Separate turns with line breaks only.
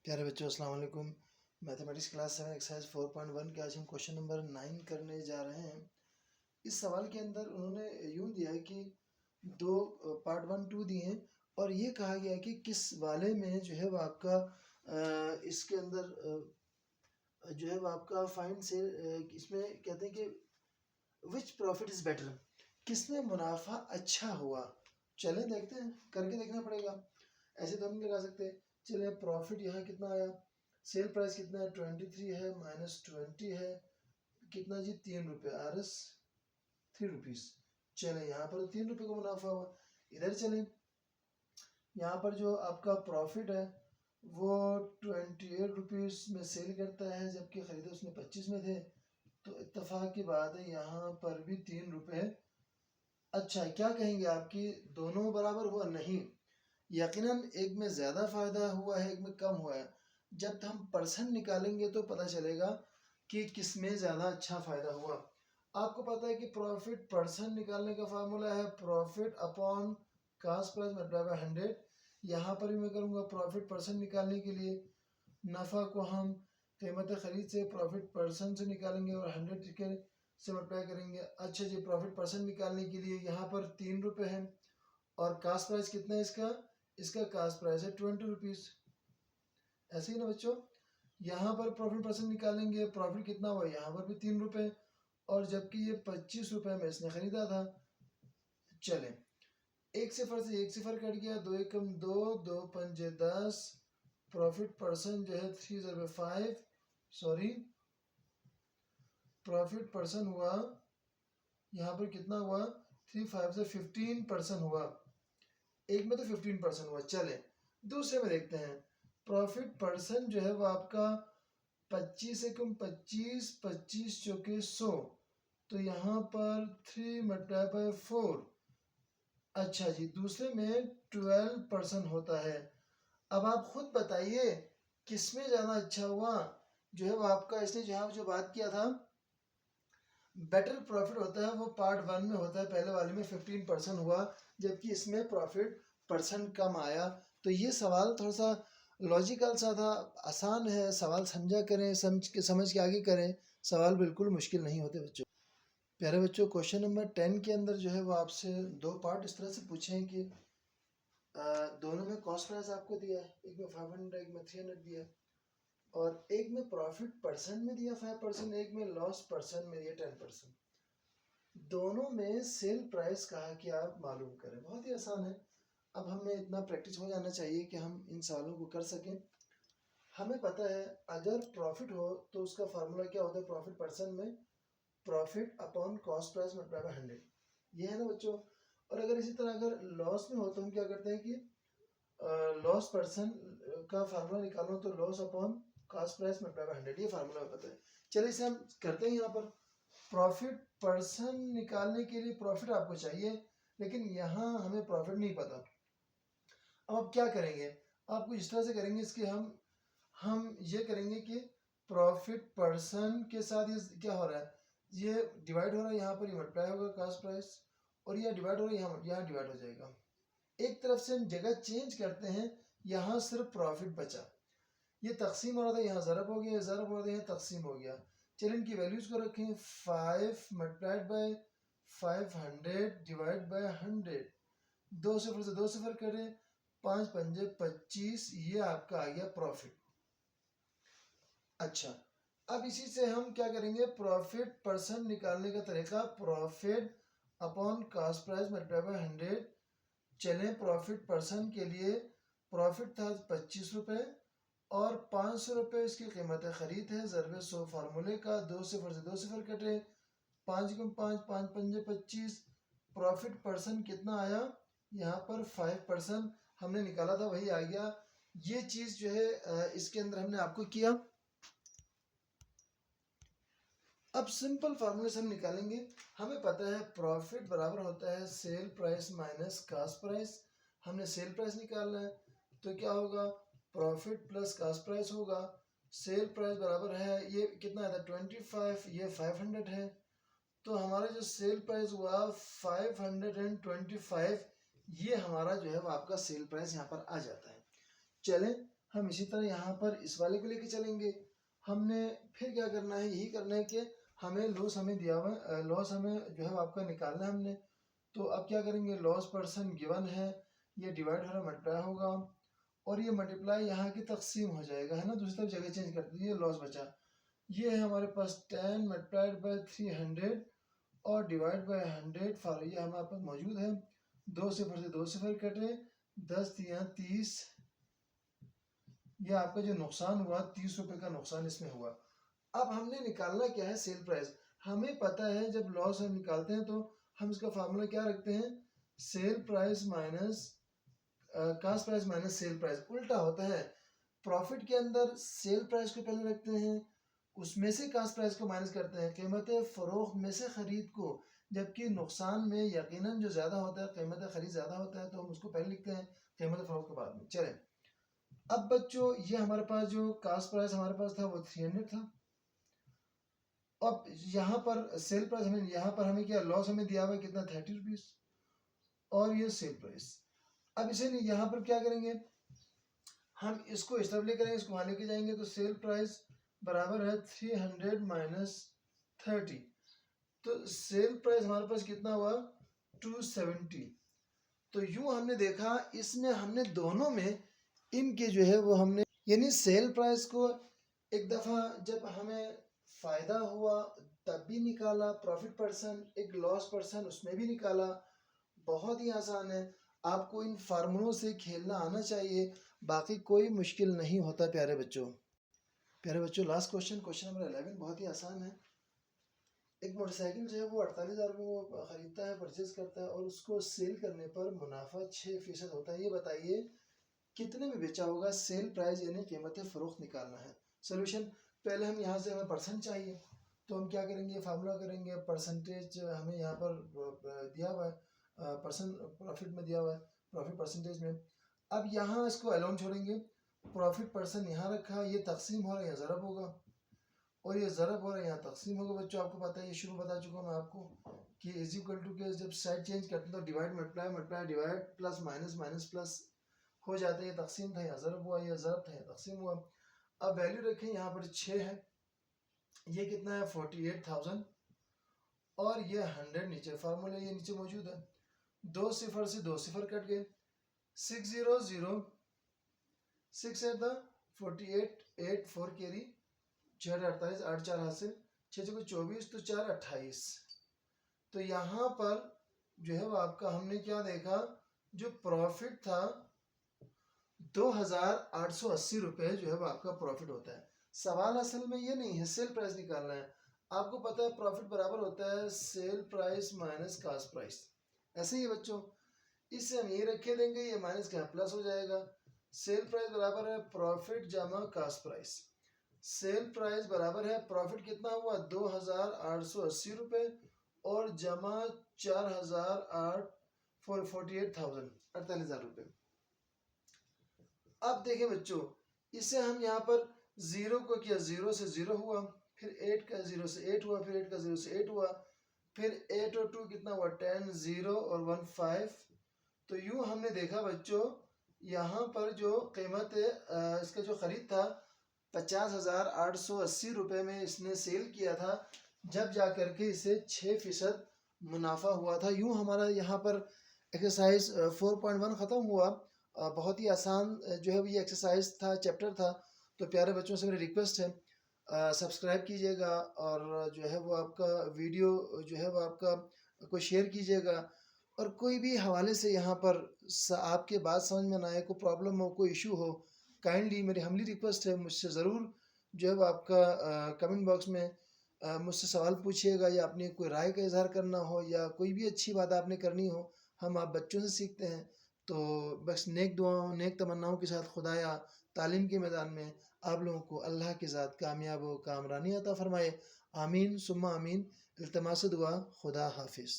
प्यारे बच्चों अस्सलाम वालेकुम। मैथमेटिक्स क्लास 7 एक्सरसाइज 4.1 के आज हम क्वेश्चन नंबर 9 करने जा रहे हैं। इस सवाल के अंदर उन्होंने यूं दिया है कि दो पार्ट 1 2 दिए हैं और ये कहा गया है कि किस वाले में जो है वो आपका इसके अंदर जो है वो आपका फाइंड से इसमें कहते हैं कि विच प्रॉफिट इज बेटर, किसमें मुनाफा अच्छा हुआ। चलें देखते हैं, करके देखना पड़ेगा, ऐसे तो हम नहीं लगा सकते। चलिए प्रॉफिट यहाँ कितना आया, सेल प्राइस कितना है 23 है माइनस 20 है कितना जी 3 रुपये आर एस 3 रुपीज। चले यहाँ पर 3 रुपये का मुनाफा हुआ। इधर चलें, यहाँ पर जो आपका प्रॉफिट है वो 28 रुपीज में सेल करता है जबकि खरीदे उसने 25 में थे, तो इत्तेफाक की बात है यहाँ पर भी 3 रुपये। अच्छा क्या कहेंगे आपकी दोनों बराबर हुआ? नहीं, यकीनन एक में ज़्यादा फायदा हुआ है एक में कम हुआ है। जब हम परसेंट निकालेंगे तो पता चलेगा कि किस में ज़्यादा अच्छा फायदा हुआ। आपको पता है कि प्रॉफिट परसेंट निकालने का फार्मूला है profit upon cost price multiply by 100। यहाँ पर भी मैं करूँगा प्रॉफिट परसेंट निकालने के लिए नफ़ा को हम कीमत खरीद से प्रॉफिट परसेंट से निकालेंगे और 100 के से मल्टीप्लाई करेंगे। अच्छा जी, प्रॉफिट परसेंट निकालने के लिए यहाँ पर 3 रुपये है और कास्ट प्राइस कितना है इसका कास्ट प्राइस है 20 रुपीज़। ऐसे ही ना बच्चों, यहाँ पर प्रॉफिट परसेंट निकालेंगे, प्रॉफिट कितना हुआ यहाँ पर भी 3 रुपये और जबकि ये 25 रुपये में इसने खरीदा था। चले एक सिफर से एक सिफर कट गया, 2 एकम 2 2 पंजे 10, प्रॉफिट परसेंट जो है 3 ज़रबे 5, सॉरी प्रॉफिट परसेंट हुआ यहाँ पर कितना हुआ 3 5 से 15% हुआ। एक में तो 15% हुआ। चले दूसरे में देखते हैं, प्रॉफिट परसेंट जो है वो आपका 25 एकम 25 25 चौके 100, तो यहाँ पर 3 मल्टीप्लाई बाय 4। अच्छा जी, दूसरे में 12% होता है। अब आप खुद बताइए किसमें ज़्यादा अच्छा हुआ। जो है वो आपका इसने जहाँ जो बात किया था बेटर प्रॉफिट होता है वो पार्ट 1 में होता है, पहले वाले में 15% हुआ जबकि इसमें प्रॉफिट परसेंट कम आया। तो ये सवाल थोड़ा सा लॉजिकल सा था, आसान है, सवाल समझा करें, समझ के आगे करें, सवाल बिल्कुल मुश्किल नहीं होते बच्चों। प्यारे बच्चों क्वेश्चन नंबर 10 के अंदर जो है वो आपसे दो पार्ट इस तरह से पूछे हैं कि दोनों में कॉस्ट प्राइस आपको दिया है, एक में 500 एक में 300 दिया है और एक में प्रॉफिट परसेंट में दिया 5%, एक में लॉस परसेंट में दिया 10%। दोनों में सेल प्राइस कहा कि आप मालूम करें। बहुत ही आसान है, अब हमें इतना प्रैक्टिस हो जाना चाहिए कि हम इन सवालों को कर सकें। हमें पता है अगर प्रॉफिट हो तो उसका फार्मूला क्या होता है, प्रॉफिट परसेंट में profit upon cost price multiply by 100, ये है ना बच्चों। और अगर इसी तरह अगर लॉस में हो तो हम क्या करते हैं कि लॉस परसेंट का फार्मूला निकालो तो loss upon cost price multiply by 100, ये फार्मूला पता है। चलिए इसे हम करते हैं। यहाँ पर प्रॉफिट परसेंट निकालने के लिए प्रॉफिट आपको चाहिए लेकिन यहाँ हमें प्रॉफिट नहीं पता। अब आप क्या करेंगे, आपको इस तरह से करेंगे इसके हम ये करेंगे कि प्रॉफिट परसेंट के साथ ये क्या हो रहा है, ये डिवाइड हो रहा है, यहाँ पर ये मल्टीप्लाई होगा कास्ट प्राइस और ये डिवाइड हो रहा है, यहाँ डिवाइड हो जाएगा। एक तरफ से हम जगह चेंज करते हैं, यहाँ सिर्फ प्रॉफिट बचा, ये तकसीम हो रहा था यहाँ ज़रब हो गया, ज़रब हो रहा था यहाँ तकसीम हो गया। चलिए इनकी वैल्यूज को रखें, 5 मल्टीप्लाइड बाय 500 डिवाइड बाय 100, 2 सिफर से 2 सिफर करें, 5 पंजे 25, ये आपका आ गया प्रॉफिट। अच्छा अब इसी से हम क्या करेंगे, प्रॉफिट परसेंट निकालने का तरीका profit upon cost price multiply by 100। चलें प्रॉफिट परसेंट के लिए प्रॉफिट था 25 रुपये और 500 रुपये इसकी कीमत खरीद है, ज़रबे 100 फार्मूले का, 2 सिफर से 2 सिफर कटे, 5 गुम 5 5 पंजे 25, प्रॉफिट परसेंट कितना आया, यहाँ पर 5% हमने निकाला था वही आ गया। ये चीज़ जो है इसके अंदर हमने आपको किया। अब सिंपल फार्मूले से हम निकालेंगे, हमें पता है प्रॉफिट बराबर होता है sale price minus cost price. हमने सेल प्राइस निकालना है तो क्या होगा, प्रॉफिट प्लस कास्ट प्राइस होगा। सेल प्राइस बराबर है ये कितना है 25, ये 500 है, तो हमारा जो सेल प्राइस हुआ 525, ये हमारा जो है वो आपका सेल प्राइस यहाँ पर आ जाता है। चलें हम इसी तरह यहाँ पर इस वाले को लेके चलेंगे। हमने फिर क्या करना है, यही करना है कि हमें लॉस हमें दिया हुआ, लॉस हमें जो है आपका निकालना है हमने। तो अब क्या करेंगे, लॉस परसेंट गिवन है, ये डिवाइड हो रहा मल्टीप्लाई होगा और ये मल्टीप्लाई यहाँ की तकसीम हो जाएगा, है ना, दूसरी तरफ जगह चेंज कर दीजिए, लॉस बचा। ये है हमारे पास 10 मल्टीप्लाइड बाई 300 और डिवाइड बाई 100 फॉर, ये हमारे पास मौजूद है। 2 सिफर से 2 सिफर कटे, 10 या 30, ये आपका जो नुकसान हुआ 30 रुपये का नुकसान इसमें हुआ। अब हमने निकालना क्या है, सेल प्राइस। हमें पता है जब लॉस हम निकालते हैं तो हम इसका फार्मूला क्या रखते हैं, sale price minus cost price minus sale price. उल्टा होता है, प्रॉफिट के अंदर सेल प्राइस को पहले रखते हैं, उसमें से कास्ट प्राइस को माइनस करते हैं, कीमत फरोख्त में से खरीद को। जबकि नुकसान में यकीनन जो ज़्यादा होता है, कीमत खरीद ज़्यादा होता है, तो हम उसको पहले लिखते हैं, कीमत फरोख्त के बाद में। चले अब बच्चों, ये हमारे पास जो कास्ट प्राइस हमारे पास था वो 300 था। अब यहाँ पर सेल प्राइस हमें, यहाँ पर हमें क्या लॉस हमें दिया हुआ है कितना, 30 रुपीज़, और ये सेल प्राइस। अब इसे नहीं, यहाँ पर क्या करेंगे, हम इसको इस तरफ लेकर इसको वहाँ लेके जाएंगे, तो सेल प्राइस बराबर है 300 माइनस 30, तो सेल प्राइस हमारे पास कितना हुआ, 270। तो यूं हमने देखा, इसमें हमने दोनों में इनके जो है वो हमने, यानी सेल प्राइस को एक दफ़ा जब हमें फ़ायदा हुआ तब भी निकाला प्रॉफिट परसेंट, एक लॉस परसेंट उसमें भी निकाला। बहुत ही आसान है, आपको इन फार्मूलों से खेलना आना चाहिए, बाकी कोई मुश्किल नहीं होता प्यारे बच्चों। प्यारे बच्चों, लास्ट क्वेश्चन, क्वेश्चन नंबर 11 बहुत ही आसान है। एक मोटरसाइकिल जो है वो 48,000 रुपये वो ख़रीदता है, परचेज करता है, और उसको सेल करने पर मुनाफा 6% होता है। ये बताइए कितने में बेचा होगा, सेल प्राइस यानी कीमत फ़रोख्त निकालना है। सोल्यूशन, पहले हम यहाँ से, हमें परसेंट चाहिए, तो हम क्या करेंगे, फार्मूला करेंगे, परसेंटेज हमें यहाँ पर दिया हुआ है, परसेंट प्रॉफिट में दिया हुआ है, प्रॉफिट परसेंटेज में। अब यहाँ इसको अलोन छोड़ेंगे, प्रॉफिट परसेंट यहाँ रखा, ये तकसीम हो रहा है, यहाँ ज़रब होगा, और ये ज़रब हो रहा है, यहाँ तकसीम होगा। बच्चों आपको पता है, ये शुरू बता चुका मैं आपको कि इज इक्वल टू के जब साइड चेंज करते हैं तो divide multiply, multiply divide, plus minus, minus plus हो जाता है। ये तकसीम था, यहाँ ज़रब हुआ, ये ज़रब था, यहाँ तकसीम हुआ। अब वैल्यू रखें, यहाँ पर 6 है, ये कितना है 48,000, और ये 100 नीचे फार्मूला ये नीचे मौजूद है। 2 सिफर से 2 सिफर कट गए, 600, 6 है था 48, 8 4 कैरी, 6 48, 8 4 हासिल, 6 को 24, तो 4 28। तो यहाँ पर जो है वो आपका हमने क्या देखा, जो प्रॉफिट था 2,880 रुपये जो है वो आपका प्रॉफिट होता है। सवाल असल में ये नहीं है सेल प्राइस निकालना है, आपको पता है प्रॉफिट बराबर होता है sale price minus cost price. ऐसे ही बच्चों, इससे हम ये रखे देंगे, ये माइनस का प्लस हो जाएगा। सेल प्राइस बराबर है प्रॉफिट जमा कास्ट प्राइस। सेल प्राइस बराबर है प्रॉफिट कितना हुआ 2,880 रुपये और जमा 4,008 48,000 48,000 रुपये। अब देखें बच्चों, इसे हम यहाँ पर जीरो को किया, जीरो से जीरो हुआ, फिर 8 का जीरो से 8 हुआ, फिर 8 का जीरो से 8 हुआ, फिर 8 और 2 कितना हुआ 10, 0 और 1 5। तो यूं हमने देखा बच्चों, यहाँ पर जो कीमत इसका जो ख़रीद था 50,880 रुपये में इसने सेल किया था, जब जा कर के इसे 6% मुनाफा हुआ था। यूं हमारा यहाँ पर एक्सरसाइज 4.1 ख़त्म हुआ। बहुत ही आसान जो है ये एक्सरसाइज था, चैप्टर था। तो प्यारे बच्चों से मेरी रिक्वेस्ट है, सब्सक्राइब कीजिएगा, और जो है वो आपका वीडियो जो है वो आपका कोई शेयर कीजिएगा, और कोई भी हवाले से यहाँ पर आपके बात समझ में ना आए, कोई प्रॉब्लम हो, कोई इशू हो, काइंडली मेरी हम्बली रिक्वेस्ट है, मुझसे ज़रूर जो है वो आपका कमेंट बॉक्स में मुझसे सवाल पूछिएगा, या अपनी कोई राय का इजहार करना हो, या कोई भी अच्छी बात आपने करनी हो। हम आप बच्चों से सीखते हैं, तो बस नेक दुआओं, नेक तमन्नाओं के साथ खुदाया तालीम के मैदान में आप लोगों को अल्लाह के ज़ात कामयाब व कामरानी अता फ़रमाए। आमीन सुम्मा आमीन। इल्तमास दुआ, खुदा हाफिज़।